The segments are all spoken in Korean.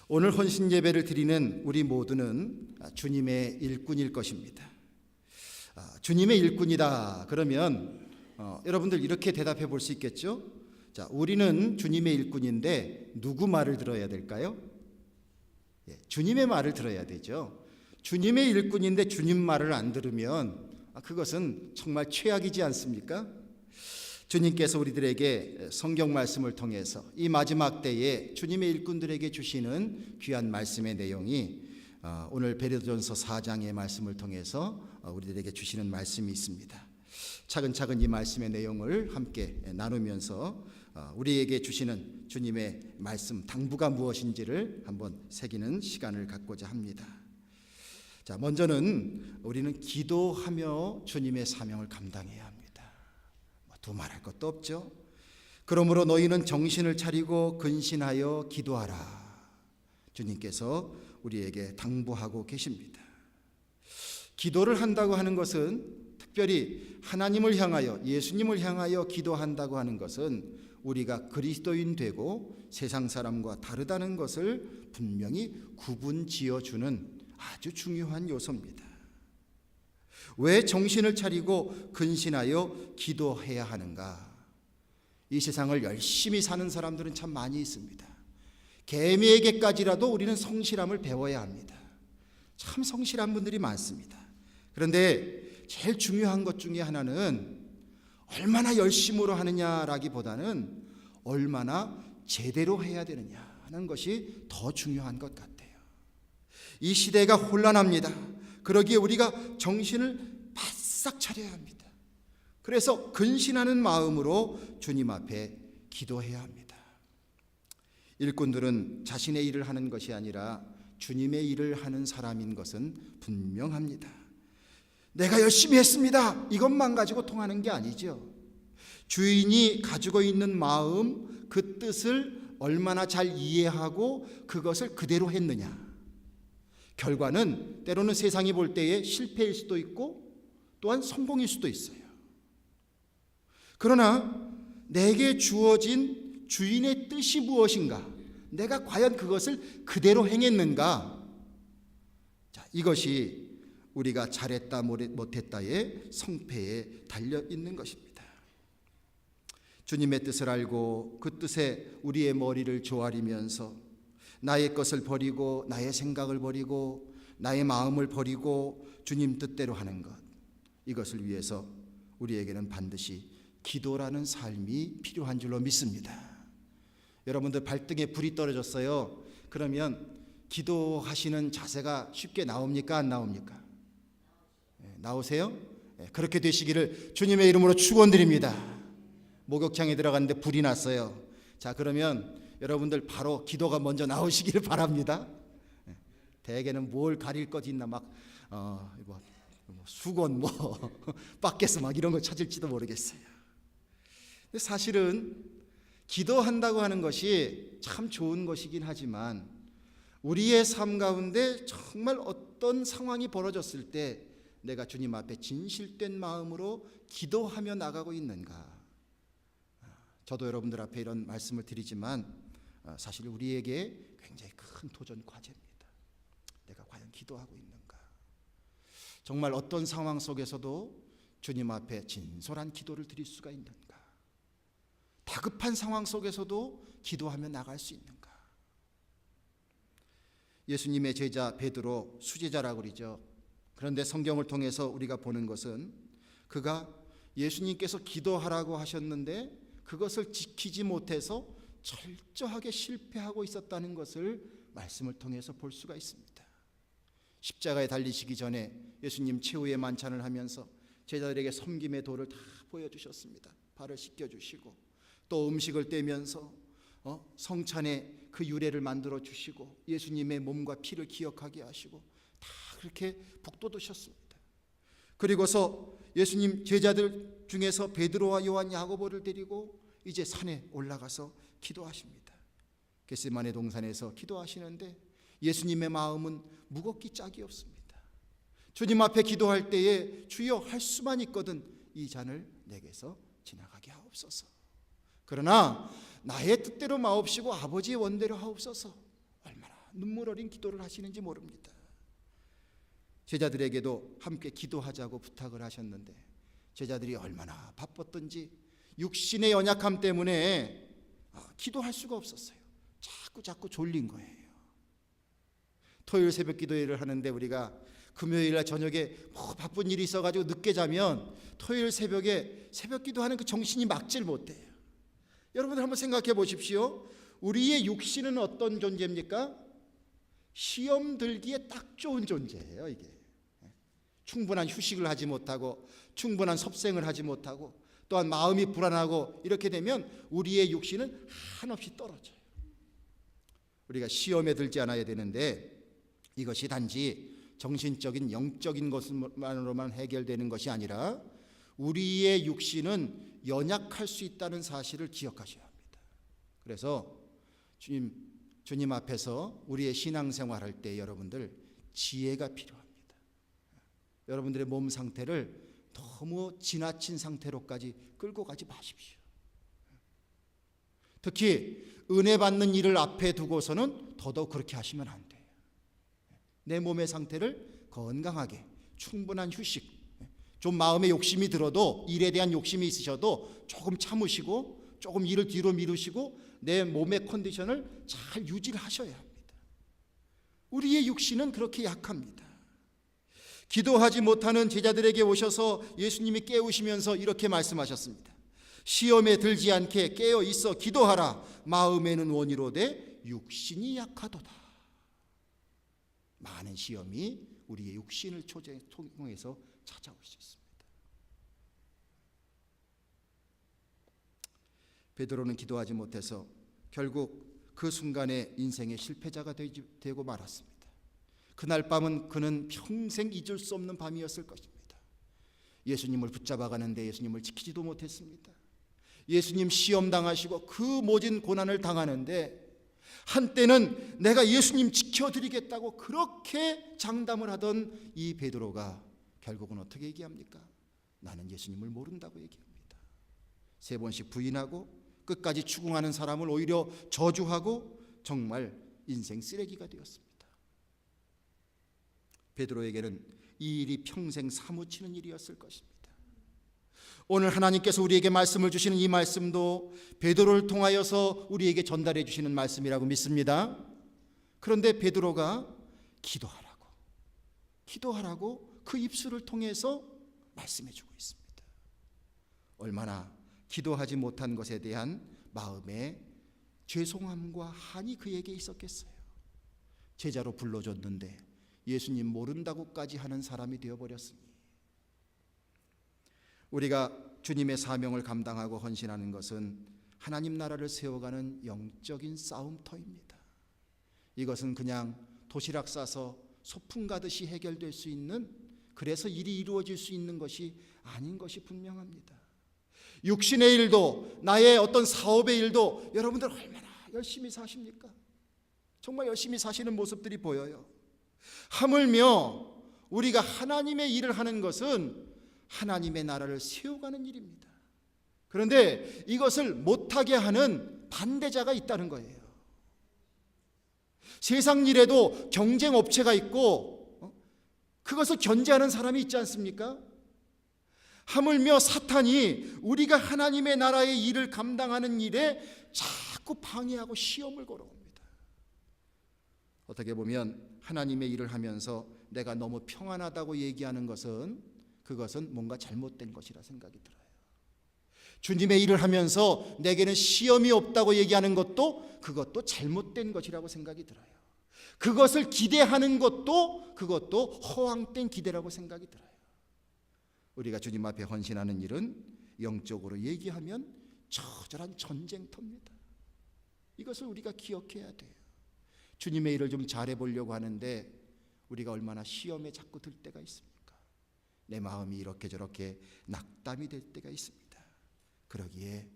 오늘 헌신 예배를 드리는 우리 모두는 주님의 일꾼일 것입니다. 주님의 일꾼이다 그러면 여러분들 이렇게 대답해 볼 수 있겠죠? 자, 우리는 주님의 일꾼인데 누구 말을 들어야 될까요? 주님의 말을 들어야 되죠. 주님의 일꾼인데 주님 말을 안 들으면 그것은 정말 최악이지 않습니까? 주님께서 우리들에게 성경 말씀을 통해서 이 마지막 때에 주님의 일꾼들에게 주시는 귀한 말씀의 내용이 오늘 베드로전서 4장의 말씀을 통해서 우리들에게 주시는 말씀이 있습니다. 차근차근 이 말씀의 내용을 함께 나누면서 우리에게 주시는 주님의 말씀 당부가 무엇인지를 한번 새기는 시간을 갖고자 합니다. 자, 먼저는 우리는 기도하며 주님의 사명을 감당해야 합니다. 두말할 것도 없죠. 그러므로 너희는 정신을 차리고 근신하여 기도하라. 주님께서 우리에게 당부하고 계십니다. 기도를 한다고 하는 것은 특별히 하나님을 향하여 예수님을 향하여 기도한다고 하는 것은 우리가 그리스도인 되고 세상 사람과 다르다는 것을 분명히 구분 지어주는 아주 중요한 요소입니다. 왜 정신을 차리고 근신하여 기도해야 하는가? 이 세상을 열심히 사는 사람들은 참 많이 있습니다. 개미에게까지라도 우리는 성실함을 배워야 합니다. 참 성실한 분들이 많습니다. 그런데 제일 중요한 것 중에 하나는 얼마나 열심으로 하느냐라기보다는 얼마나 제대로 해야 되느냐 하는 것이 더 중요한 것 같아요. 이 시대가 혼란합니다. 그러기에 우리가 정신을 바싹 차려야 합니다. 그래서 근신하는 마음으로 주님 앞에 기도해야 합니다. 일꾼들은 자신의 일을 하는 것이 아니라 주님의 일을 하는 사람인 것은 분명합니다. 내가 열심히 했습니다. 이것만 가지고 통하는 게 아니죠. 주인이 가지고 있는 마음, 그 뜻을 얼마나 잘 이해하고 그것을 그대로 했느냐. 결과는 때로는 세상이 볼 때에 실패일 수도 있고 또한 성공일 수도 있어요. 그러나 내게 주어진 주인의 뜻이 무엇인가? 내가 과연 그것을 그대로 행했는가? 자, 이것이 우리가 잘했다 못했다의 성패에 달려 있는 것입니다. 주님의 뜻을 알고 그 뜻에 우리의 머리를 조아리면서 나의 것을 버리고 나의 생각을 버리고 나의 마음을 버리고 주님 뜻대로 하는 것, 이것을 위해서 우리에게는 반드시 기도라는 삶이 필요한 줄로 믿습니다. 여러분들 발등에 불이 떨어졌어요. 그러면 기도하시는 자세가 쉽게 나옵니까? 안 나옵니까? 나오세요? 그렇게 되시기를 주님의 이름으로 축원드립니다. 목욕탕에 들어갔는데 불이 났어요. 자, 그러면 여러분들 바로 기도가 먼저 나오시기를 바랍니다. 대개는 뭘 가릴 것 있나 막 수건 밖에서 막 이런 거 찾을지도 모르겠어요. 근데 사실은 기도한다고 하는 것이 참 좋은 것이긴 하지만 우리의 삶 가운데 정말 어떤 상황이 벌어졌을 때 내가 주님 앞에 진실된 마음으로 기도하며 나가고 있는가? 저도 여러분들 앞에 이런 말씀을 드리지만 사실 우리에게 굉장히 큰 도전 과제입니다. 내가 과연 기도하고 있는가? 정말 어떤 상황 속에서도 주님 앞에 진솔한 기도를 드릴 수가 있는가? 다급한 상황 속에서도 기도하며 나갈 수 있는가? 예수님의 제자 베드로 수제자라고 그러죠. 그런데 성경을 통해서 우리가 보는 것은 그가 예수님께서 기도하라고 하셨는데 그것을 지키지 못해서 철저하게 실패하고 있었다는 것을 말씀을 통해서 볼 수가 있습니다. 십자가에 달리시기 전에 예수님 최후의 만찬을 하면서 제자들에게 섬김의 도를 다 보여주셨습니다. 발을 씻겨주시고 또 음식을 떼면서 성찬의 그 유래를 만들어 주시고 예수님의 몸과 피를 기억하게 하시고 다 그렇게 북돋으셨습니다. 그리고서 예수님 제자들 중에서 베드로와 요한, 야고보를 데리고 이제 산에 올라가서 기도하십니다. 겟세마네 동산에서 기도하시는데 예수님의 마음은 무겁기 짝이 없습니다. 주님 앞에 기도할 때에 주여 할 수만 있거든 이 잔을 내게서 지나가게 하옵소서. 그러나 나의 뜻대로 마옵시고 아버지의 원대로 하옵소서. 얼마나 눈물 어린 기도를 하시는지 모릅니다. 제자들에게도 함께 기도하자고 부탁을 하셨는데 제자들이 얼마나 바빴던지 육신의 연약함 때문에 기도할 수가 없었어요. 자꾸 졸린 거예요. 토요일 새벽 기도회를 하는데 우리가 금요일 날 저녁에 바쁜 일이 있어가지고 늦게 자면 토요일 새벽에 새벽 기도하는 그 정신이 막질 못해요. 여러분들 한번 생각해 보십시오. 우리의 육신은 어떤 존재입니까? 시험 들기에 딱 좋은 존재예요. 이게 충분한 휴식을 하지 못하고 충분한 섭생을 하지 못하고 또한 마음이 불안하고 이렇게 되면 우리의 육신은 한없이 떨어져요. 우리가 시험에 들지 않아야 되는데 이것이 단지 정신적인 영적인 것만으로만 해결되는 것이 아니라 우리의 육신은 연약할 수 있다는 사실을 기억하셔야 합니다. 그래서 주님 앞에서 우리의 신앙생활할 때 여러분들 지혜가 필요합니다. 여러분들의 몸 상태를 너무 지나친 상태로까지 끌고 가지 마십시오. 특히 은혜 받는 일을 앞에 두고서는 더더욱 그렇게 하시면 안 돼요. 내 몸의 상태를 건강하게 충분한 휴식, 좀 마음에 욕심이 들어도 일에 대한 욕심이 있으셔도 조금 참으시고 조금 일을 뒤로 미루시고 내 몸의 컨디션을 잘 유지를 하셔야 합니다. 우리의 육신은 그렇게 약합니다. 기도하지 못하는 제자들에게 오셔서 예수님이 깨우시면서 이렇게 말씀하셨습니다. 시험에 들지 않게 깨어 있어 기도하라. 마음에는 원이로되 육신이 약하도다. 많은 시험이 우리의 육신을 통해서 찾아올 수 있습니다. 베드로는 기도하지 못해서 결국 그 순간에 인생의 실패자가 되고 말았습니다. 그날 밤은 그는 평생 잊을 수 없는 밤이었을 것입니다. 예수님을 붙잡아 가는데 예수님을 지키지도 못했습니다. 예수님 시험 당하시고 그 모진 고난을 당하는데 한때는 내가 예수님 지켜드리겠다고 그렇게 장담을 하던 이 베드로가 결국은 어떻게 얘기합니까? 나는 예수님을 모른다고 얘기합니다. 3번씩 부인하고 끝까지 추궁하는 사람을 오히려 저주하고 정말 인생 쓰레기가 되었습니다. 베드로에게는 이 일이 평생 사무치는 일이었을 것입니다. 오늘 하나님께서 우리에게 말씀을 주시는 이 말씀도 베드로를 통하여서 우리에게 전달해 주시는 말씀이라고 믿습니다. 그런데 베드로가 기도하라고 그 입술을 통해서 말씀해 주고 있습니다. 얼마나 기도하지 못한 것에 대한 마음의 죄송함과 한이 그에게 있었겠어요. 제자로 불러줬는데 예수님 모른다고까지 하는 사람이 되어버렸으니 우리가 주님의 사명을 감당하고 헌신하는 것은 하나님 나라를 세워가는 영적인 싸움터입니다. 이것은 그냥 도시락 싸서 소풍 가듯이 해결될 수 있는, 그래서 일이 이루어질 수 있는 것이 아닌 것이 분명합니다. 육신의 일도 나의 어떤 사업의 일도 여러분들 얼마나 열심히 사십니까? 정말 열심히 사시는 모습들이 보여요. 하물며 우리가 하나님의 일을 하는 것은 하나님의 나라를 세워가는 일입니다. 그런데 이것을 못하게 하는 반대자가 있다는 거예요. 세상 일에도 경쟁 업체가 있고 그것을 견제하는 사람이 있지 않습니까? 하물며 사탄이 우리가 하나님의 나라의 일을 감당하는 일에 자꾸 방해하고 시험을 걸어옵니다. 어떻게 보면 하나님의 일을 하면서 내가 너무 평안하다고 얘기하는 것은 그것은 뭔가 잘못된 것이라 생각이 들어요. 주님의 일을 하면서 내게는 시험이 없다고 얘기하는 것도 그것도 잘못된 것이라고 생각이 들어요. 그것을 기대하는 것도 그것도 허황된 기대라고 생각이 들어요. 우리가 주님 앞에 헌신하는 일은 영적으로 얘기하면 처절한 전쟁터입니다. 이것을 우리가 기억해야 돼요. 주님의 일을 좀 잘해보려고 하는데 우리가 얼마나 시험에 자꾸 들 때가 있습니까? 내 마음이 이렇게 저렇게 낙담이 될 때가 있습니다. 그러기에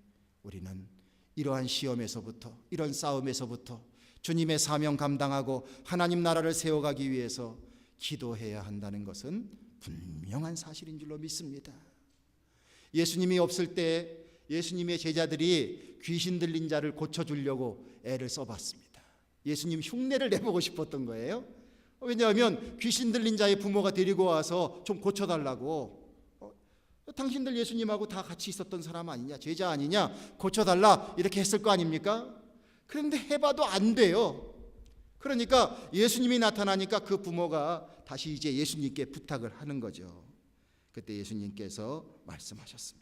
우리는 이러한 시험에서부터, 이런 싸움에서부터 주님의 사명 감당하고 하나님 나라를 세워가기 위해서 기도해야 한다는 것은 분명한 사실인 줄로 믿습니다. 예수님이 없을 때 예수님의 제자들이 귀신 들린 자를 고쳐주려고 애를 써봤습니다. 예수님 흉내를 내보고 싶었던 거예요. 왜냐하면 귀신 들린 자의 부모가 데리고 와서 좀 고쳐달라고. 당신들 예수님하고 다 같이 있었던 사람 아니냐, 제자 아니냐, 고쳐달라 이렇게 했을 거 아닙니까? 그런데 해봐도 안 돼요. 그러니까 예수님이 나타나니까 그 부모가 다시 이제 예수님께 부탁을 하는 거죠. 그때 예수님께서 말씀하셨습니다.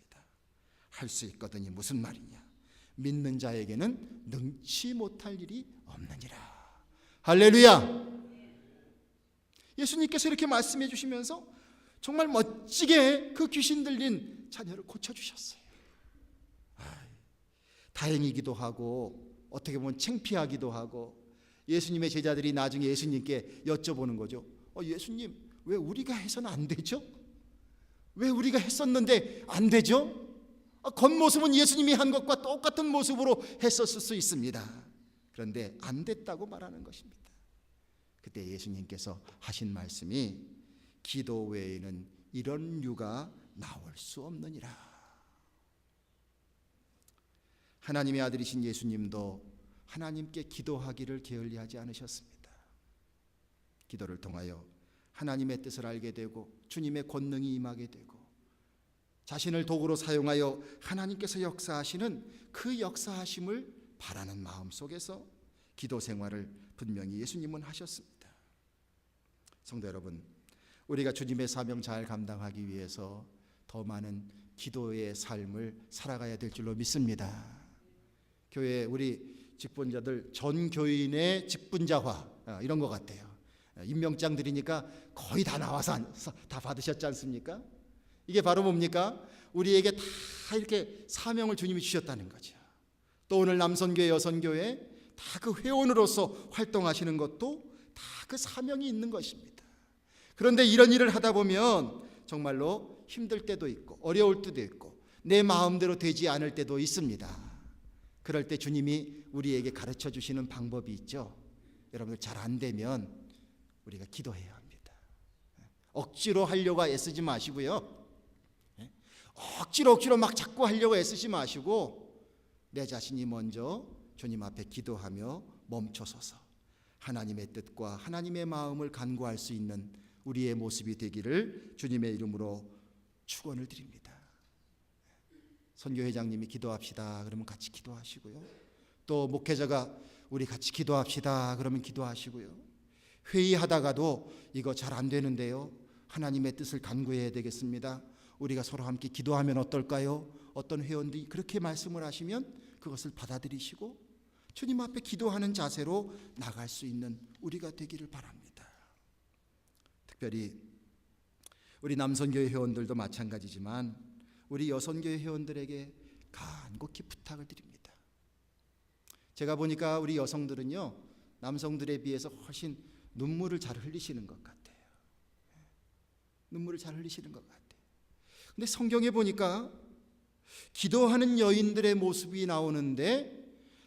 할 수 있거든이 무슨 말이냐, 믿는 자에게는 능치 못할 일이 없느니라. 할렐루야. 예수님께서 이렇게 말씀해 주시면서 정말 멋지게 그 귀신 들린 자녀를 고쳐주셨어요. 다행이기도 하고 어떻게 보면 창피하기도 하고, 예수님의 제자들이 나중에 예수님께 여쭤보는 거죠. 예수님, 왜 우리가 해서는 안 되죠? 왜 우리가 했었는데 안 되죠? 겉모습은 예수님이 한 것과 똑같은 모습으로 했었을 수 있습니다. 그런데 안 됐다고 말하는 것입니다. 그때 예수님께서 하신 말씀이 기도 외에는 이런 유가 나올 수 없느니라. 하나님의 아들이신 예수님도 하나님께 기도하기를 게을리하지 않으셨습니다. 기도를 통하여 하나님의 뜻을 알게 되고 주님의 권능이 임하게 되고 자신을 도구로 사용하여 하나님께서 역사하시는 그 역사하심을 바라는 마음 속에서 기도 생활을 분명히 예수님은 하셨습니다. 성도 여러분, 우리가 주님의 사명 잘 감당하기 위해서 더 많은 기도의 삶을 살아가야 될 줄로 믿습니다. 교회 우리 직분자들 전 교인의 직분자화 이런 것 같아요. 임명장 드리니까 거의 다 나와서 다 받으셨지 않습니까? 이게 바로 뭡니까? 우리에게 다 이렇게 사명을 주님이 주셨다는 거죠. 또 오늘 남선교회 여선교회 다 그 회원으로서 활동하시는 것도 다 그 사명이 있는 것입니다. 그런데 이런 일을 하다 보면 정말로 힘들 때도 있고 어려울 때도 있고 내 마음대로 되지 않을 때도 있습니다. 그럴 때 주님이 우리에게 가르쳐 주시는 방법이 있죠. 여러분들 잘 안 되면 우리가 기도해야 합니다. 억지로 하려고 애쓰지 마시고요. 억지로 막 자꾸 하려고 애쓰지 마시고 내 자신이 먼저 주님 앞에 기도하며 멈춰서서 하나님의 뜻과 하나님의 마음을 간구할 수 있는 우리의 모습이 되기를 주님의 이름으로 축원을 드립니다. 선교회장님이 기도합시다 그러면 같이 기도하시고요. 또 목회자가 우리 같이 기도합시다 그러면 기도하시고요. 회의하다가도 이거 잘 안 되는데요, 하나님의 뜻을 간구해야 되겠습니다, 우리가 서로 함께 기도하면 어떨까요? 어떤 회원들이 그렇게 말씀을 하시면 그것을 받아들이시고 주님 앞에 기도하는 자세로 나갈 수 있는 우리가 되기를 바랍니다. 특별히 우리 남선교회 회원들도 마찬가지지만 우리 여선교회 회원들에게 간곡히 부탁을 드립니다. 제가 보니까 우리 여성들은요, 남성들에 비해서 훨씬 눈물을 잘 흘리시는 것 같아요. 눈물을 잘 흘리시는 것 같아요. 근데 성경에 보니까 기도하는 여인들의 모습이 나오는데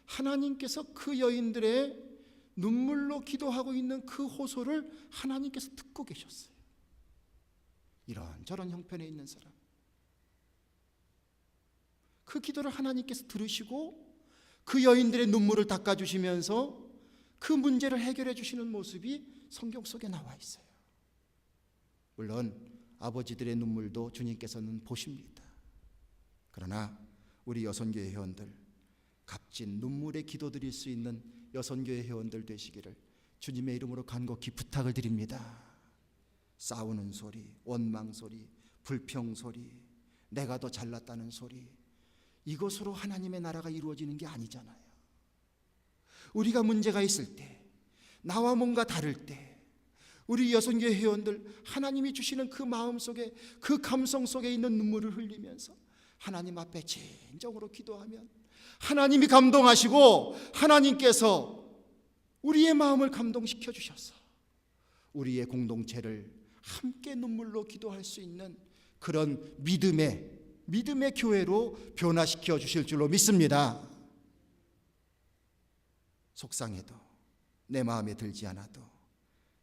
하나님께서 그 여인들의 눈물로 기도하고 있는 그 호소를 하나님께서 듣고 계셨어요. 이런저런 형편에 있는 사람, 그 기도를 하나님께서 들으시고 그 여인들의 눈물을 닦아주시면서 그 문제를 해결해 주시는 모습이 성경 속에 나와 있어요. 물론 아버지들의 눈물도 주님께서는 보십니다. 그러나 우리 여선교회 회원들 값진 눈물의 기도 드릴 수 있는 여선교회 회원들 되시기를 주님의 이름으로 간곡히 부탁을 드립니다. 싸우는 소리, 원망 소리, 불평 소리, 내가 더 잘났다는 소리, 이것으로 하나님의 나라가 이루어지는 게 아니잖아요. 우리가 문제가 있을 때, 나와 뭔가 다를 때 우리 여선교회 회원들 하나님이 주시는 그 마음 속에, 그 감성 속에 있는 눈물을 흘리면서 하나님 앞에 진정으로 기도하면 하나님이 감동하시고 하나님께서 우리의 마음을 감동시켜 주셔서 우리의 공동체를 함께 눈물로 기도할 수 있는 그런 믿음의 교회로 변화시켜 주실 줄로 믿습니다. 속상해도 내 마음에 들지 않아도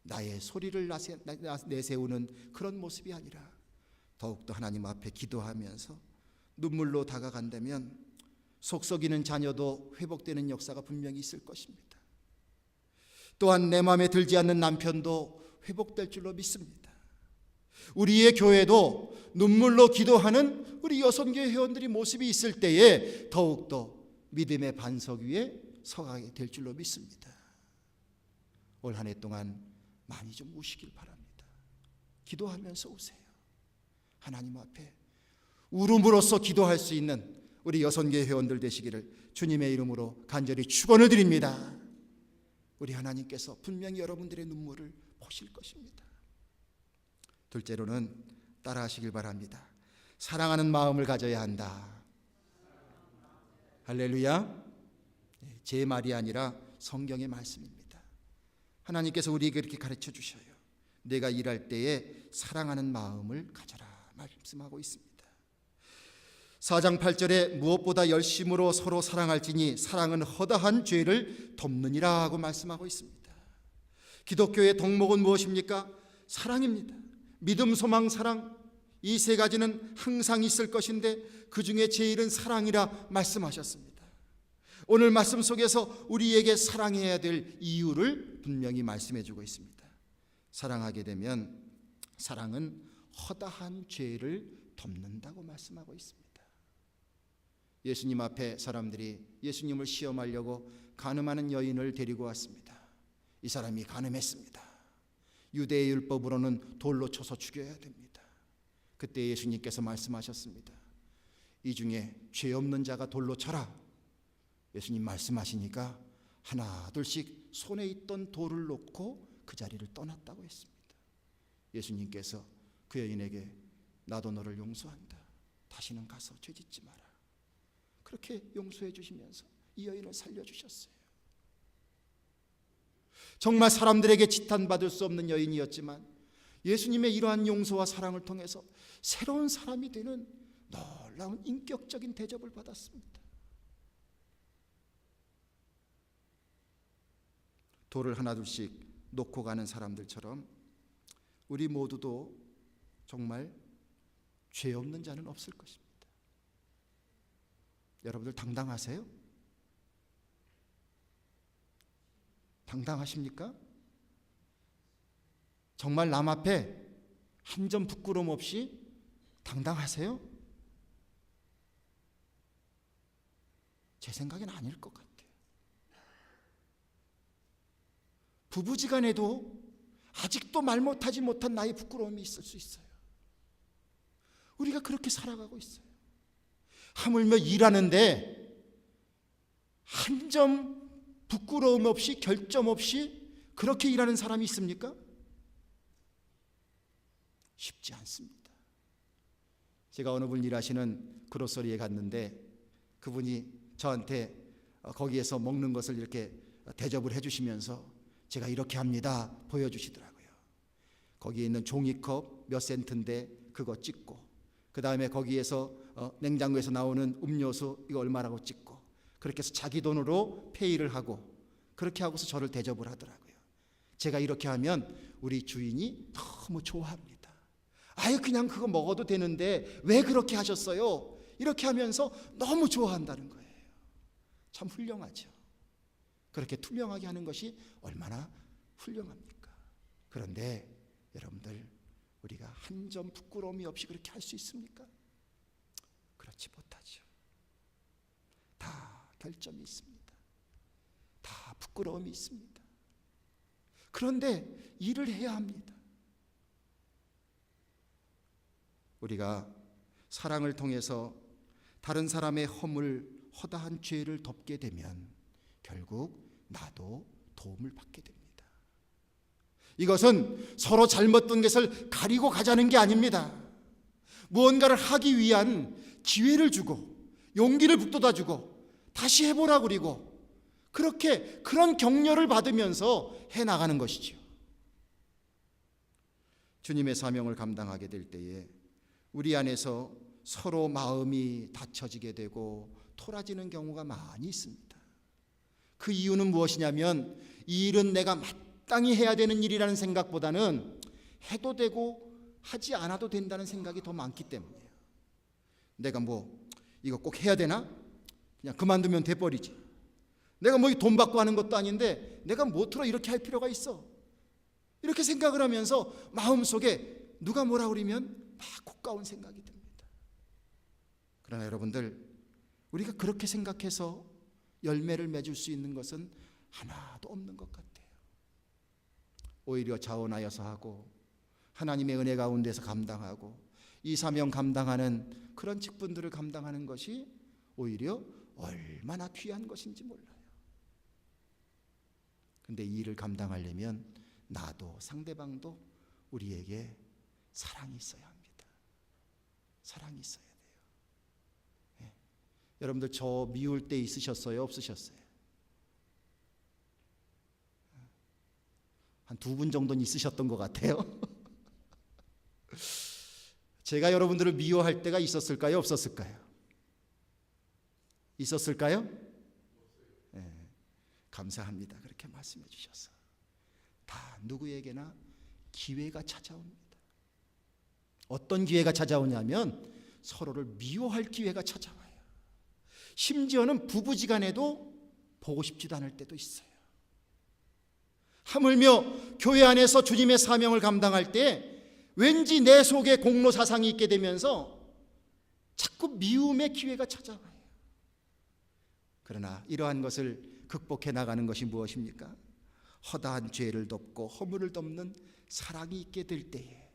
나의 소리를 내세우는 그런 모습이 아니라 더욱더 하나님 앞에 기도하면서 눈물로 다가간다면 속 썩이는 자녀도 회복되는 역사가 분명히 있을 것입니다. 또한 내 마음에 들지 않는 남편도 회복될 줄로 믿습니다. 우리의 교회도 눈물로 기도하는 우리 여성교회 회원들이 모습이 있을 때에 더욱더 믿음의 반석 위에 서가게 될 줄로 믿습니다. 올 한 해 동안 많이 좀 우시길 바랍니다. 기도하면서 우세요. 하나님 앞에 울음으로써 기도할 수 있는 우리 여성교회 회원들 되시기를 주님의 이름으로 간절히 축원을 드립니다. 우리 하나님께서 분명히 여러분들의 눈물을 보실 것입니다. 둘째로는 따라하시길 바랍니다. 사랑하는 마음을 가져야 한다. 할렐루야. 제 말이 아니라 성경의 말씀입니다. 하나님께서 우리에게 이렇게 가르쳐 주셔요. 내가 일할 때에 사랑하는 마음을 가져라 말씀하고 있습니다. 4장 8절에 무엇보다 열심으로 서로 사랑할지니 사랑은 허다한 죄를 덮느니라 하고 말씀하고 있습니다. 기독교의 덕목은 무엇입니까? 사랑입니다. 믿음, 소망, 사랑, 이 세 가지는 항상 있을 것인데 그 중에 제일은 사랑이라 말씀하셨습니다. 오늘 말씀 속에서 우리에게 사랑해야 될 이유를 분명히 말씀해 주고 있습니다. 사랑하게 되면 사랑은 허다한 죄를 덮는다고 말씀하고 있습니다. 예수님 앞에 사람들이 예수님을 시험하려고 간음하는 여인을 데리고 왔습니다. 이 사람이 간음했습니다. 유대의 율법으로는 돌로 쳐서 죽여야 됩니다. 그때 예수님께서 말씀하셨습니다. 이 중에 죄 없는 자가 돌로 쳐라. 예수님 말씀하시니까 하나 둘씩 손에 있던 돌을 놓고 그 자리를 떠났다고 했습니다. 예수님께서 그 여인에게 나도 너를 용서한다. 다시는 가서 죄짓지 마라. 그렇게 용서해 주시면서 이 여인을 살려주셨어요. 정말 사람들에게 지탄받을 수 없는 여인이었지만 예수님의 이러한 용서와 사랑을 통해서 새로운 사람이 되는 놀라운 인격적인 대접을 받았습니다. 돌을 하나둘씩 놓고 가는 사람들처럼 우리 모두도 정말 죄 없는 자는 없을 것입니다. 여러분들 당당하세요? 당당하십니까? 정말 남 앞에 한 점 부끄러움 없이 당당하세요? 제 생각엔 아닐 것 같아요. 부부지간에도 아직도 말 못하지 못한 나의 부끄러움이 있을 수 있어요. 우리가 그렇게 살아가고 있어요. 하물며 일하는데 한 점 부끄러움 없이 결점 없이 그렇게 일하는 사람이 있습니까? 쉽지 않습니다. 제가 어느 분 일하시는 그로서리에 갔는데 그분이 저한테 거기에서 먹는 것을 이렇게 대접을 해주시면서 제가 이렇게 합니다 보여주시더라고요. 거기에 있는 종이컵 몇 센트인데 그거 찍고, 그 다음에 거기에서 냉장고에서 나오는 음료수 이거 얼마라고 찍고, 그렇게 해서 자기 돈으로 페이를 하고 그렇게 하고서 저를 대접을 하더라고요. 제가 이렇게 하면 우리 주인이 너무 좋아합니다. 아예 그냥 그거 먹어도 되는데 왜 그렇게 하셨어요? 이렇게 하면서 너무 좋아한다는 거예요. 참 훌륭하죠. 그렇게 투명하게 하는 것이 얼마나 훌륭합니까? 그런데 여러분들, 우리가 한 점 부끄러움이 없이 그렇게 할 수 있습니까? 그렇지 못하죠. 다 결점이 있습니다. 다 부끄러움이 있습니다. 그런데 일을 해야 합니다. 우리가 사랑을 통해서 다른 사람의 허물, 허다한 죄를 덮게 되면 결국 나도 도움을 받게 됩니다. 이것은 서로 잘못된 것을 가리고 가자는 게 아닙니다. 무언가를 하기 위한 기회를 주고 용기를 북돋아주고 다시 해보라 그리고 그렇게 그런 격려를 받으면서 해나가는 것이죠. 주님의 사명을 감당하게 될 때에 우리 안에서 서로 마음이 닫혀지게 되고 토라지는 경우가 많이 있습니다. 그 이유는 무엇이냐면 이 일은 내가 마땅히 해야 되는 일이라는 생각보다는 해도 되고 하지 않아도 된다는 생각이 더 많기 때문이에요. 내가 이거 꼭 해야 되나? 그냥 그만두면 돼버리지. 내가 뭐 돈 받고 하는 것도 아닌데 내가 뭐더러 이렇게 할 필요가 있어. 이렇게 생각을 하면서 마음속에 누가 뭐라 그러면 막 고가운 생각이 듭니다. 그러나 여러분들, 우리가 그렇게 생각해서 열매를 맺을 수 있는 것은 하나도 없는 것 같아요. 오히려 자원하여서 하고 하나님의 은혜 가운데서 감당하고 이 사명 감당하는 그런 직분들을 감당하는 것이 오히려 얼마나 귀한 것인지 몰라요. 근데 이 일을 감당하려면 나도 상대방도 우리에게 사랑이 있어야 합니다. 사랑이 있어야 돼요. 네. 여러분들 저 미울 때 있으셨어요? 없으셨어요? 한 2분 정도는 있으셨던 것 같아요. 제가 여러분들을 미워할 때가 있었을까요? 없었을까요? 있었을까요? 네. 감사합니다. 그렇게 말씀해 주셔서. 다 누구에게나 기회가 찾아옵니다. 어떤 기회가 찾아오냐면 서로를 미워할 기회가 찾아와요. 심지어는 부부지간에도 보고 싶지도 않을 때도 있어요. 하물며 교회 안에서 주님의 사명을 감당할 때 왠지 내 속에 공로 사상이 있게 되면서 자꾸 미움의 기회가 찾아와요. 그러나 이러한 것을 극복해 나가는 것이 무엇입니까? 허다한 죄를 덮고 허물을 덮는 사랑이 있게 될 때에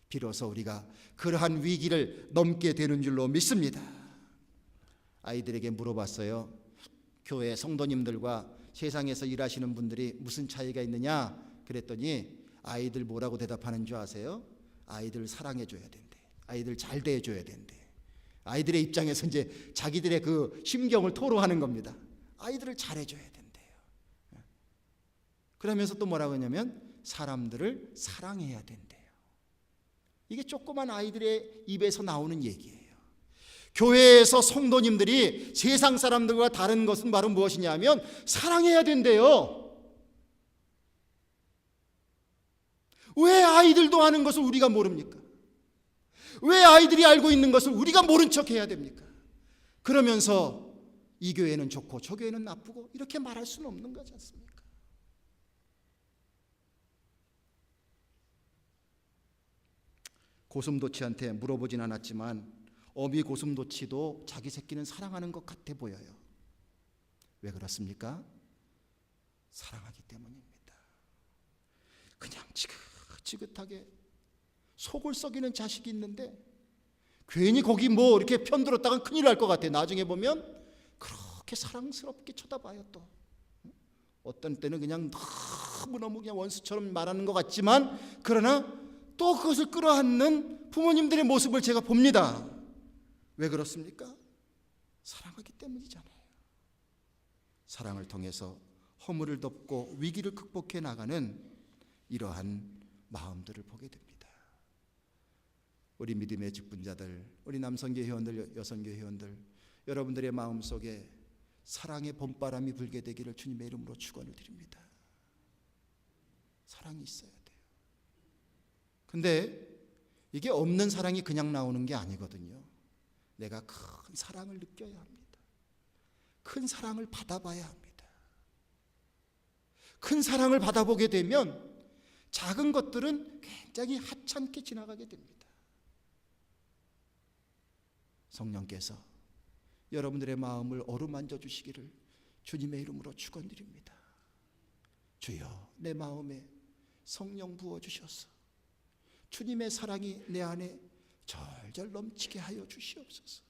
비로소 우리가 그러한 위기를 넘게 되는 줄로 믿습니다. 아이들에게 물어봤어요. 교회 성도님들과 세상에서 일하시는 분들이 무슨 차이가 있느냐 그랬더니 아이들 뭐라고 대답하는 줄 아세요? 아이들 사랑해 줘야 된대. 아이들 잘 대해 줘야 된대. 아이들의 입장에서 이제 자기들의 그 심경을 토로하는 겁니다. 아이들을 잘해 줘야 된대요. 그러면서 또 뭐라고 하냐면 사람들을 사랑해야 된대요. 이게 조그만 아이들의 입에서 나오는 얘기예요. 교회에서 성도님들이 세상 사람들과 다른 것은 바로 무엇이냐면 사랑해야 된대요. 왜 아이들도 아는 것을 우리가 모릅니까? 왜 아이들이 알고 있는 것을 우리가 모른 척 해야 됩니까? 그러면서 이 교회는 좋고 저 교회는 나쁘고 이렇게 말할 수는 없는 거지 않습니까? 고슴도치한테 물어보진 않았지만 어미 고슴도치도 자기 새끼는 사랑하는 것 같아 보여요. 왜 그렇습니까? 사랑하기 때문입니다. 그냥 지긋지긋하게 속을 썩이는 자식이 있는데 괜히 거기 뭐 이렇게 편들었다가 큰일 날 것 같아. 나중에 보면 그렇게 사랑스럽게 쳐다봐요. 또 어떤 때는 그냥 너무너무 그냥 원수처럼 말하는 것 같지만 그러나 또 그것을 끌어안는 부모님들의 모습을 제가 봅니다. 왜 그렇습니까? 사랑하기 때문이잖아요. 사랑을 통해서 허물을 덮고 위기를 극복해 나가는 이러한 마음들을 보게 됩니다. 우리 믿음의 직분자들, 우리 남성교회 회원들, 여성교회 회원들, 여러분들의 마음속에 사랑의 봄바람이 불게 되기를 주님의 이름으로 축원을 드립니다. 사랑이 있어야 돼요. 근데 이게 없는 사랑이 그냥 나오는 게 아니거든요. 내가 큰 사랑을 느껴야 합니다. 큰 사랑을 받아봐야 합니다. 큰 사랑을 받아보게 되면 작은 것들은 굉장히 하찮게 지나가게 됩니다. 성령께서 여러분들의 마음을 어루만져 주시기를 주님의 이름으로 축원드립니다. 주여, 내 마음에 성령 부어주셔서 주님의 사랑이 내 안에 절절 넘치게 하여 주시옵소서.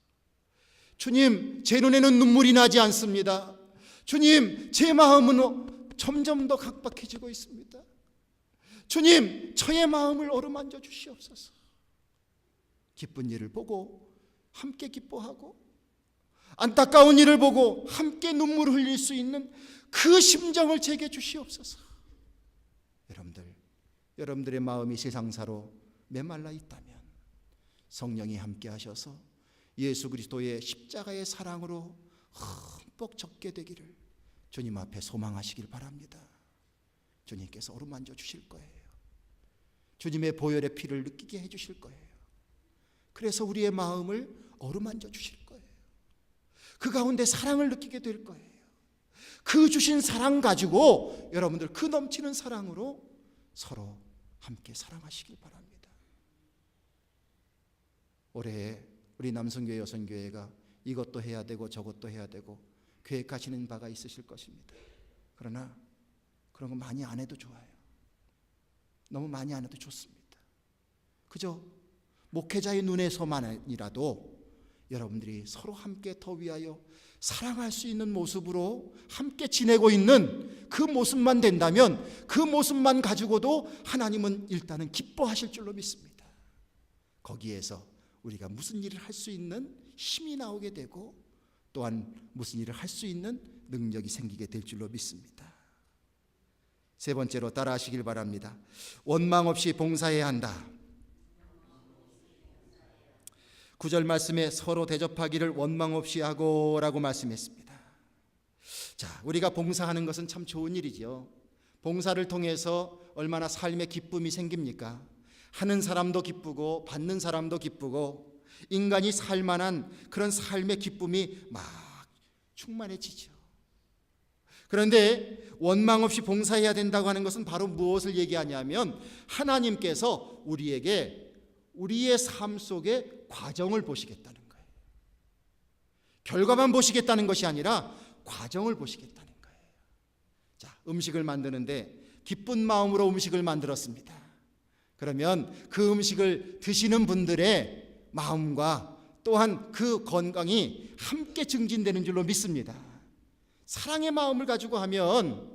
주님, 제 눈에는 눈물이 나지 않습니다. 주님, 제 마음은 점점 더 각박해지고 있습니다. 주님, 저의 마음을 어루만져 주시옵소서. 기쁜 일을 보고 함께 기뻐하고 안타까운 일을 보고 함께 눈물을 흘릴 수 있는 그 심정을 제게 주시옵소서. 여러분들의 마음이 세상사로 메말라 있다면 성령이 함께 하셔서 예수 그리스도의 십자가의 사랑으로 흠뻑 젖게 되기를 주님 앞에 소망하시길 바랍니다. 주님께서 어루만져 주실 거예요. 주님의 보혈의 피를 느끼게 해 주실 거예요. 그래서 우리의 마음을 어루만져 주실 거예요. 그 가운데 사랑을 느끼게 될 거예요. 그 주신 사랑 가지고 여러분들 그 넘치는 사랑으로 서로 함께 사랑하시길 바랍니다. 올해 우리 남성교회 여성교회가 이것도 해야 되고 저것도 해야 되고 계획하시는 바가 있으실 것입니다. 그러나 그런 거 많이 안 해도 좋아요. 너무 많이 안 해도 좋습니다. 그저 목회자의 눈에서만이라도 여러분들이 서로 함께 더 위하여 사랑할 수 있는 모습으로 함께 지내고 있는 그 모습만 된다면, 그 모습만 가지고도 하나님은 일단은 기뻐하실 줄로 믿습니다. 거기에서 우리가 무슨 일을 할 수 있는 힘이 나오게 되고 또한 무슨 일을 할 수 있는 능력이 생기게 될 줄로 믿습니다. 세 번째로 따라하시길 바랍니다. 원망 없이 봉사해야 한다. 9절 말씀에 서로 대접하기를 원망 없이 하고 라고 말씀했습니다. 자, 우리가 봉사하는 것은 참 좋은 일이죠. 봉사를 통해서 얼마나 삶의 기쁨이 생깁니까? 하는 사람도 기쁘고 받는 사람도 기쁘고 인간이 살만한 그런 삶의 기쁨이 막 충만해지죠. 그런데 원망 없이 봉사해야 된다고 하는 것은 바로 무엇을 얘기하냐면 하나님께서 우리에게 우리의 삶 속에 과정을 보시겠다는 거예요. 결과만 보시겠다는 것이 아니라 과정을 보시겠다는 거예요. 자, 음식을 만드는데 기쁜 마음으로 음식을 만들었습니다. 그러면 그 음식을 드시는 분들의 마음과 또한 그 건강이 함께 증진되는 줄로 믿습니다. 사랑의 마음을 가지고 하면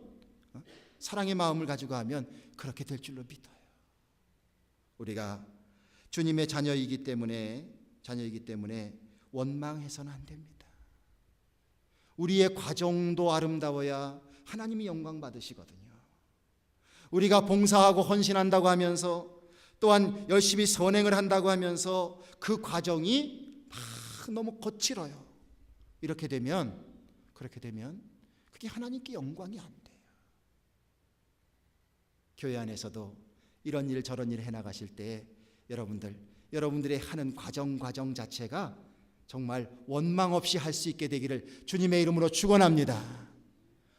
그렇게 될 줄로 믿어요. 우리가 주님의 자녀이기 때문에 원망해서는 안 됩니다. 우리의 과정도 아름다워야 하나님이 영광 받으시거든요. 우리가 봉사하고 헌신한다고 하면서 또한 열심히 선행을 한다고 하면서 그 과정이 너무 거칠어요. 그렇게 되면 그게 하나님께 영광이 안 돼요. 교회 안에서도 이런 일 저런 일 해나가실 때 여러분들의 하는 과정 자체가 정말 원망 없이 할 수 있게 되기를 주님의 이름으로 축원합니다.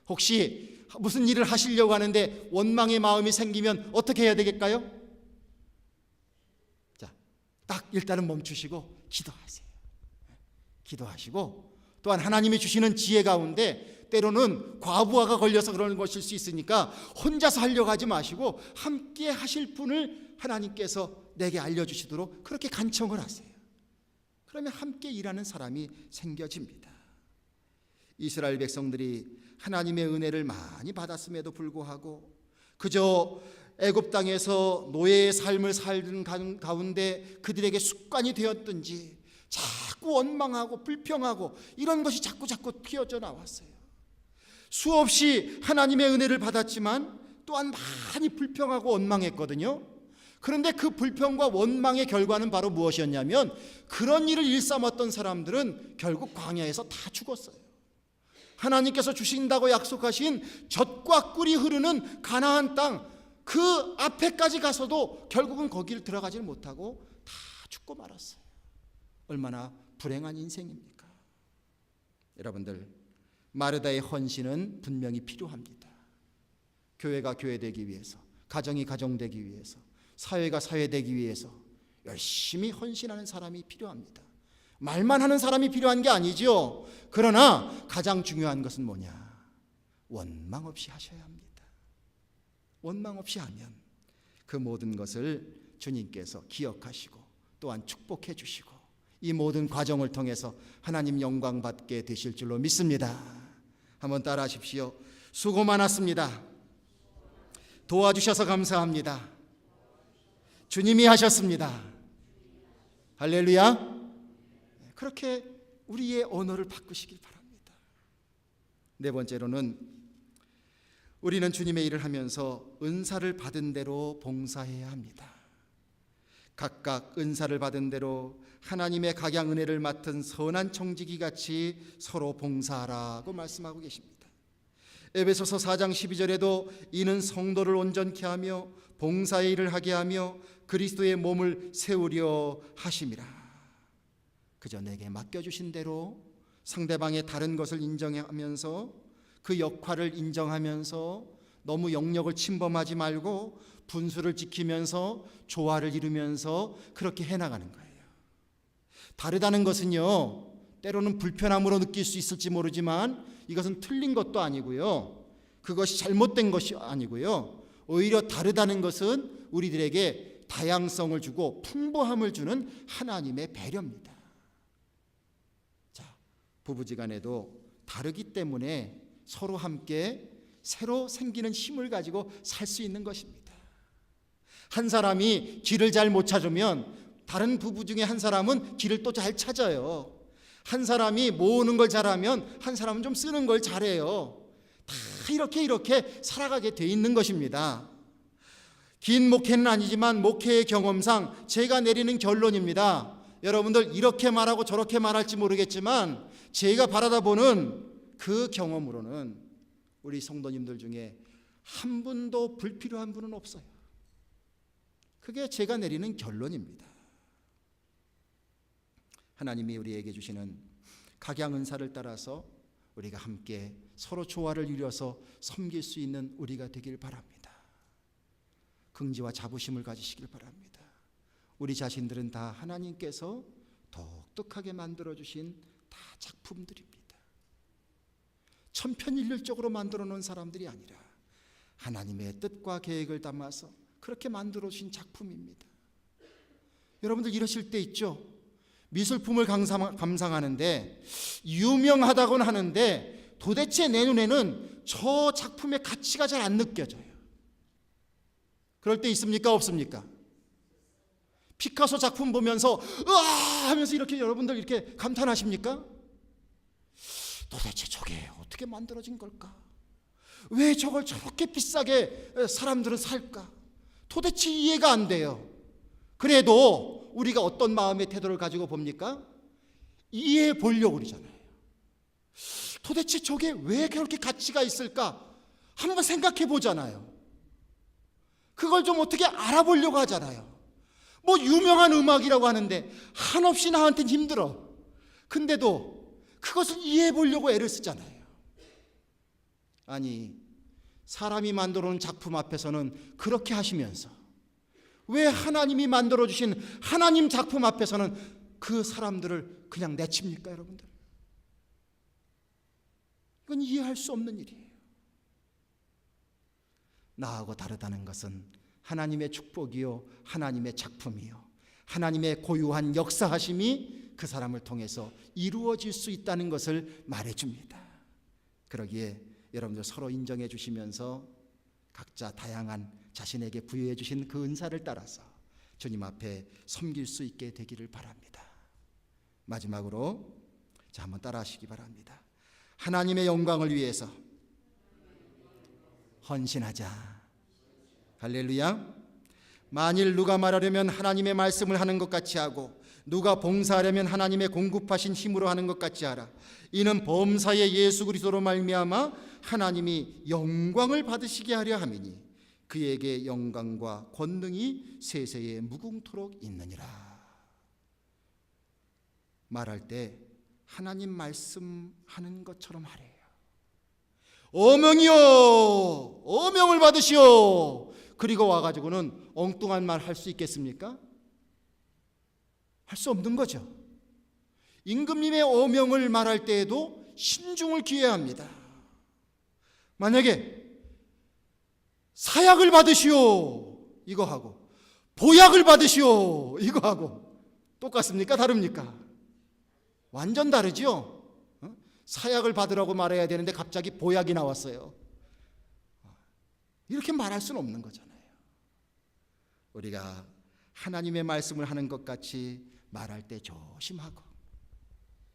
혹시 무슨 일을 하시려고 하는데 원망의 마음이 생기면 어떻게 해야 되겠까요? 자, 딱 일단은 멈추시고 기도하세요. 기도하시고 또한 하나님이 주시는 지혜 가운데 때로는 과부하가 걸려서 그러는 것일 수 있으니까 혼자서 하려고 하지 마시고 함께 하실 분을 하나님께서 내게 알려주시도록 그렇게 간청을 하세요. 그러면 함께 일하는 사람이 생겨집니다. 이스라엘 백성들이 하나님의 은혜를 많이 받았음에도 불구하고 그저 애굽 땅에서 노예의 삶을 살던 가운데 그들에게 습관이 되었든지 자꾸 원망하고 불평하고 이런 것이 자꾸 피어져 나왔어요. 수없이 하나님의 은혜를 받았지만 또한 많이 불평하고 원망했거든요. 그런데 그 불평과 원망의 결과는 바로 무엇이었냐면 그런 일을 일삼았던 사람들은 결국 광야에서 다 죽었어요. 하나님께서 주신다고 약속하신 젖과 꿀이 흐르는 가나안 땅 그 앞에까지 가서도 결국은 거기를 들어가지 못하고 다 죽고 말았어요. 얼마나 불행한 인생입니까? 여러분들, 마르다의 헌신은 분명히 필요합니다. 교회가 교회되기 위해서, 가정이 가정되기 위해서, 사회가 사회되기 위해서 열심히 헌신하는 사람이 필요합니다. 말만 하는 사람이 필요한 게 아니죠. 그러나 가장 중요한 것은 뭐냐? 원망 없이 하셔야 합니다. 원망 없이 하면 그 모든 것을 주님께서 기억하시고 또한 축복해 주시고 이 모든 과정을 통해서 하나님 영광 받게 되실 줄로 믿습니다. 한번 따라 하십시오. 수고 많았습니다. 도와주셔서 감사합니다. 주님이 하셨습니다. 할렐루야. 그렇게 우리의 언어를 바꾸시길 바랍니다. 네 번째로는 우리는 주님의 일을 하면서 은사를 받은 대로 봉사해야 합니다. 각각 은사를 받은 대로 하나님의 각양 은혜를 맡은 선한 청지기 같이 서로 봉사하라고 말씀하고 계십니다. 에베소서 4장 12절에도 이는 성도를 온전케 하며 봉사의 일을 하게 하며 그리스도의 몸을 세우려 하심이라. 그저 내게 맡겨주신 대로 상대방의 다른 것을 인정하면서 그 역할을 인정하면서 너무 영역을 침범하지 말고 분수를 지키면서 조화를 이루면서 그렇게 해나가는 거예요. 다르다는 것은요, 때로는 불편함으로 느낄 수 있을지 모르지만 이것은 틀린 것도 아니고요, 그것이 잘못된 것이 아니고요, 오히려 다르다는 것은 우리들에게 다양성을 주고 풍부함을 주는 하나님의 배려입니다. 자, 부부지간에도 다르기 때문에 서로 함께 새로 생기는 힘을 가지고 살 수 있는 것입니다. 한 사람이 길을 잘 못 찾으면 다른 부부 중에 한 사람은 길을 또 잘 찾아요. 한 사람이 모으는 걸 잘하면 한 사람은 좀 쓰는 걸 잘해요. 다 이렇게 살아가게 돼 있는 것입니다. 긴 목회는 아니지만 목회의 경험상 제가 내리는 결론입니다. 여러분들 이렇게 말하고 저렇게 말할지 모르겠지만 제가 바라다 보는 그 경험으로는 우리 성도님들 중에 한 분도 불필요한 분은 없어요. 그게 제가 내리는 결론입니다. 하나님이 우리에게 주시는 각양 은사를 따라서 우리가 함께 서로 조화를 이루어서 섬길 수 있는 우리가 되길 바랍니다. 긍지와 자부심을 가지시길 바랍니다. 우리 자신들은 다 하나님께서 독특하게 만들어주신 다 작품들입니다. 천편일률적으로 만들어 놓은 사람들이 아니라 하나님의 뜻과 계획을 담아서 그렇게 만들어 주신 작품입니다. 여러분들 이러실 때 있죠? 미술품을 감상하는데 유명하다고는 하는데 도대체 내 눈에는 저 작품의 가치가 잘 안 느껴져요. 그럴 때 있습니까? 없습니까? 피카소 작품 보면서 으아 하면서 이렇게 여러분들 이렇게 감탄하십니까? 도대체 저게 어떻게 만들어진 걸까? 왜 저걸 저렇게 비싸게 사람들은 살까? 도대체 이해가 안 돼요. 그래도 우리가 어떤 마음의 태도를 가지고 봅니까? 이해해 보려고 그러잖아요. 도대체 저게 왜 그렇게 가치가 있을까? 한번 생각해 보잖아요. 그걸 좀 어떻게 알아보려고 하잖아요. 뭐 유명한 음악이라고 하는데 한없이 나한테는 힘들어. 근데도 그것을 이해해 보려고 애를 쓰잖아요. 아니, 사람이 만들어 놓은 작품 앞에서는 그렇게 하시면서 왜 하나님이 만들어 주신 하나님 작품 앞에서는 그 사람들을 그냥 내칩니까, 여러분들? 이건 이해할 수 없는 일이에요. 나하고 다르다는 것은 하나님의 축복이요, 하나님의 작품이요, 하나님의 고유한 역사하심이 그 사람을 통해서 이루어질 수 있다는 것을 말해줍니다. 그러기에 여러분들 서로 인정해 주시면서 각자 다양한 자신에게 부여해 주신 그 은사를 따라서 주님 앞에 섬길 수 있게 되기를 바랍니다. 마지막으로 자, 한번 따라하시기 바랍니다. 하나님의 영광을 위해서 헌신하자. 할렐루야. 만일 누가 말하려면 하나님의 말씀을 하는 것 같이 하고 누가 봉사하려면 하나님의 공급하신 힘으로 하는 것 같이 하라. 이는 범사의 예수 그리스도로 말미암아 하나님이 영광을 받으시게 하려 함이니 그에게 영광과 권능이 세세에 무궁토록 있느니라. 말할 때 하나님 말씀하는 것처럼 하래요. 어명이요, 어명을 받으시오. 그리고 와가지고는 엉뚱한 말 할 수 있겠습니까? 할 수 없는 거죠. 임금님의 어명을 말할 때에도 신중을 기해야 합니다. 만약에 사약을 받으시오 이거 하고 보약을 받으시오 이거 하고 똑같습니까? 다릅니까? 완전 다르죠. 사약을 받으라고 말해야 되는데 갑자기 보약이 나왔어요. 이렇게 말할 수는 없는 거잖아요. 우리가 하나님의 말씀을 하는 것 같이 말할 때 조심하고,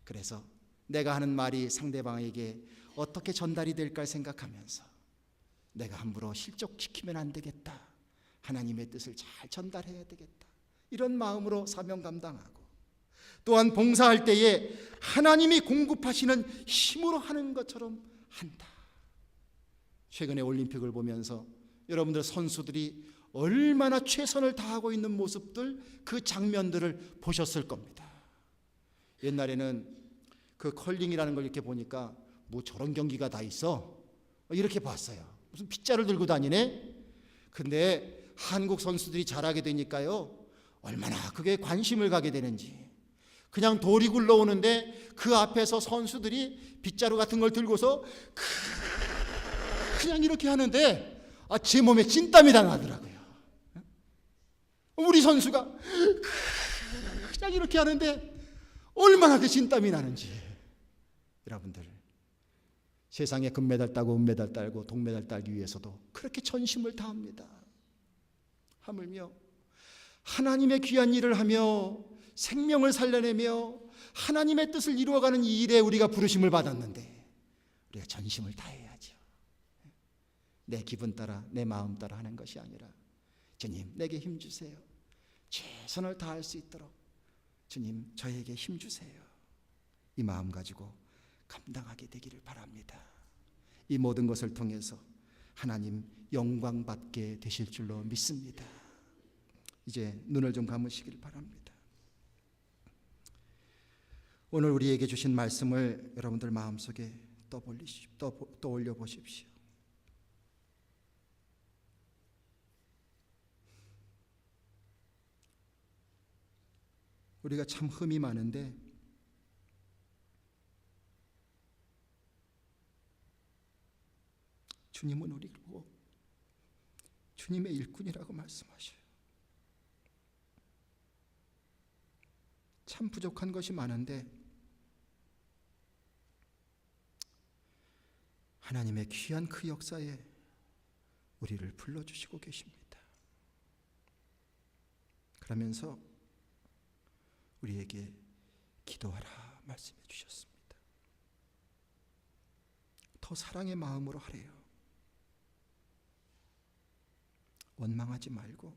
그래서 내가 하는 말이 상대방에게 어떻게 전달이 될까 생각하면서 내가 함부로 실족시키면 안 되겠다, 하나님의 뜻을 잘 전달해야 되겠다, 이런 마음으로 사명 감당하고, 또한 봉사할 때에 하나님이 공급하시는 힘으로 하는 것처럼 한다. 최근에 올림픽을 보면서 여러분들 선수들이 얼마나 최선을 다하고 있는 모습들, 그 장면들을 보셨을 겁니다. 옛날에는 그 컬링이라는 걸 이렇게 보니까 뭐 저런 경기가 다 있어, 이렇게 봤어요. 무슨 빗자루 들고 다니네? 근데 한국 선수들이 잘하게 되니까요, 얼마나 그게 관심을 가게 되는지. 그냥 돌이 굴러오는데 그 앞에서 선수들이 빗자루 같은 걸 들고서 그냥 이렇게 하는데 제 몸에 찐땀이 다 나더라고요. 우리 선수가 그냥 이렇게 하는데 얼마나 그 찐땀이 나는지. 여러분들, 세상에 금메달 따고 은메달 따고 동메달 따기 위해서도 그렇게 전심을 다합니다. 하물며 하나님의 귀한 일을 하며 생명을 살려내며 하나님의 뜻을 이루어가는 이 일에 우리가 부르심을 받았는데 우리가 전심을 다해야죠. 내 기분 따라 내 마음 따라 하는 것이 아니라 주님, 내게 힘 주세요. 최선을 다할 수 있도록 주님, 저에게 힘 주세요. 이 마음 가지고 감당하게 되기를 바랍니다. 이 모든 것을 통해서 하나님 영광 받게 되실 줄로 믿습니다. 이제 눈을 좀 감으시길 바랍니다. 오늘 우리에게 주신 말씀을 여러분들 마음속에 떠올려 보십시오. 우리가 참 흠이 많은데 주님은 우리를 보고 주님의 일꾼이라고 말씀하셔요. 참 부족한 것이 많은데 하나님의 귀한 그 역사에 우리를 불러주시고 계십니다. 그러면서 우리에게 기도하라 말씀해 주셨습니다. 더 사랑의 마음으로 하래요. 원망하지 말고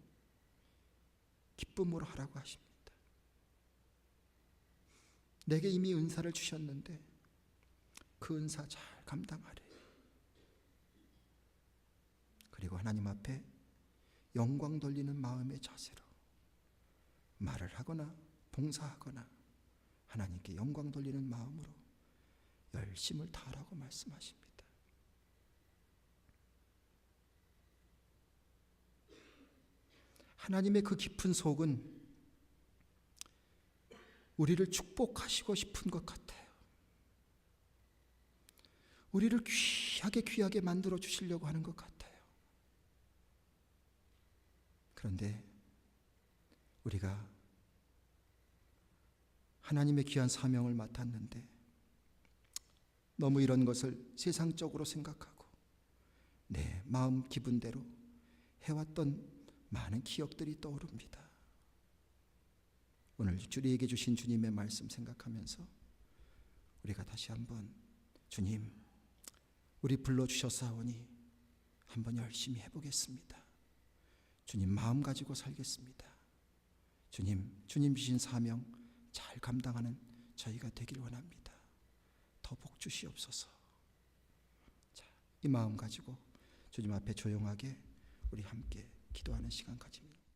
기쁨으로 하라고 하십니다. 내게 이미 은사를 주셨는데 그 은사 잘 감당하래. 그리고 하나님 앞에 영광 돌리는 마음의 자세로 말을 하거나 봉사하거나 하나님께 영광 돌리는 마음으로 열심을 다하라고 말씀하십니다. 하나님의 그 깊은 속은 우리를 축복하시고 싶은 것 같아요. 우리를 귀하게 만들어 주시려고 하는 것 같아요. 그런데 우리가 하나님의 귀한 사명을 맡았는데 너무 이런 것을 세상적으로 생각하고 내 마음 기분대로 해왔던 많은 기억들이 떠오릅니다. 오늘 우리에게 주신 주님의 말씀 생각하면서 우리가 다시 한번 주님, 우리 불러주셨사오니 한번 열심히 해보겠습니다. 주님 마음 가지고 살겠습니다. 주님 주신 사명 잘 감당하는 저희가 되길 원합니다. 더 복 주시옵소서. 자, 이 마음 가지고 주님 앞에 조용하게 우리 함께 기도하는 시간 가집니다.